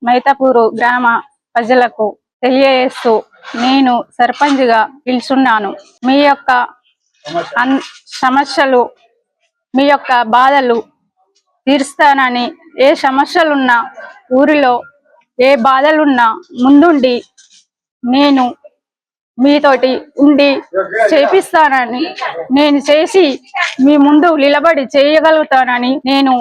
మైతాపూరు గ్రామ ప్రజలకు తెలియజేస్తూ నేను సర్పంచ్గా పిలుచున్నాను. మీ యొక్క సమస్యలు, మీ యొక్క బాధలు తీరుస్తానని, ఏ సమస్యలున్నా ఊరిలో ఏ బాధలున్నా ముందుండి నేను మీతోటి ఉండి చేపిస్తానని, నేను చేసి మీ ముందు నిలబడి చేయగలుగుతానని నేను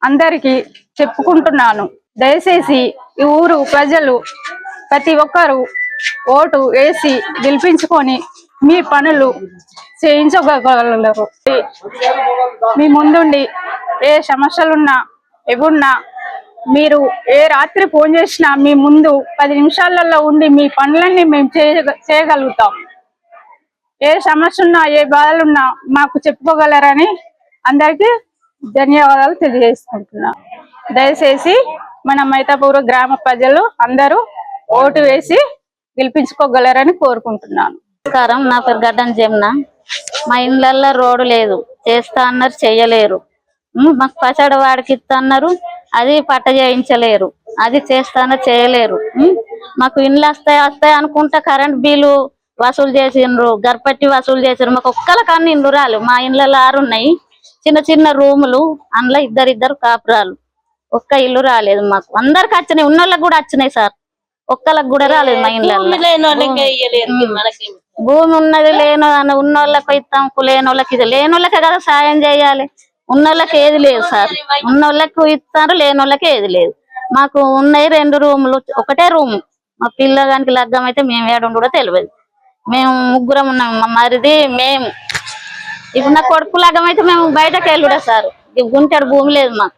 అందరికీ చెప్పుకుంటున్నాను. దయచేసి ఈ ఊరు ప్రజలు ప్రతి ఒక్కరూ ఓటు వేసి గెలిపించుకొని మీ పనులు చేయించగలరు. మీ ముందుండి ఏ సమస్యలున్నా ఏమున్నా మీరు ఏ రాత్రి ఫోన్ చేసినా మీ ముందు 10 నిమిషాలలో ఉండి మీ పనులన్నీ మేము చేయగలుగుతాం. ఏ సమస్య ఉన్నా ఏ బాధలున్నా మాకు చెప్పుకోగలరని అందరికీ ధన్యవాదాలు తెలియజేసుకుంటున్నా. దయచేసి మన మైతాపూరు గ్రామ ప్రజలు అందరూ ఓటు వేసి గెలిపించుకోగలరని కోరుకుంటున్నాను. నమస్కారం, నా పేరు గడ్డం జమున. మా ఇళ్ళల్లో రోడ్డు లేదు, చేస్తా అన్నారు, చెయ్యలేరు. మాకు పచ్చడి వాడికి ఇస్తా అన్నారు, అది పట్ట చేయించలేరు. అది చేస్తానో చేయలేరు. మాకు ఇండ్లు వస్తాయి అనుకుంటా కరెంట్ బిల్లు వసూలు చేసిండ్రు, గర్పట్టి వసూలు చేసిండ్రు. మాకు ఒక్కలకన్నా ఇండ్లు రాలు. మా ఇళ్ళల్లో 6 ఉన్నాయి, చిన్న చిన్న రూములు, అందులో ఇద్దరు కాపురాలు. ఒక్క ఇల్లు రాలేదు మాకు. అందరికి వచ్చినాయి, ఉన్నోళ్ళకి కూడా వచ్చినాయి సార్, ఒక్కళ్ళకి కూడా రాలేదు. మా ఇళ్ళల్లో భూమి ఉన్నది ఉన్నోళ్ళకి ఇస్తాం, లేనోళ్ళకి ఇది. లేనోళ్ళకే కదా సాయం చేయాలి, ఉన్నోళ్ళకి ఏది లేదు సార్. ఉన్నోళ్ళకి ఇస్తారు, లేనోళ్ళకి ఏది లేదు. మాకు ఉన్నాయి 2 రూములు, ఒకటే రూము. మా పిల్లగానికి లగ్గం అయితే మేము ఏడుండు కూడా తెలియదు. మేము 3 ఉన్నాం, మా మరిది మేము. ఇప్పుడు నా కొడుకు లగ్గం అయితే మేము బయటకు వెళ్ళుడా సార్, గుంటెడు భూమి లేదు మాకు.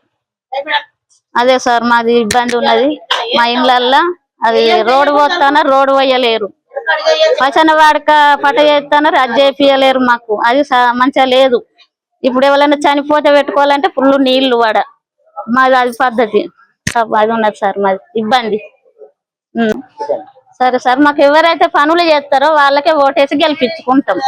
అదే సార్ మాది ఇబ్బంది ఉన్నది. మా ఇళ్ళల్లో అది రోడ్డు పోతానా, రోడ్డు పోయలేరు. పచ్చన వాడక పట్ట చేస్తానో అది చేపియలేరు మాకు. అది మంచిగా లేదు. ఇప్పుడు ఎవరైనా చనిపోతే పెట్టుకోవాలంటే ఫుల్ నీళ్లు వాడ. మాది అది పద్ధతి అది ఉన్నది సార్, మాది ఇబ్బంది. సరే సార్, మాకు ఎవరైతే పనులు చేస్తారో వాళ్ళకే ఓటేసి గెలిపించుకుంటాం.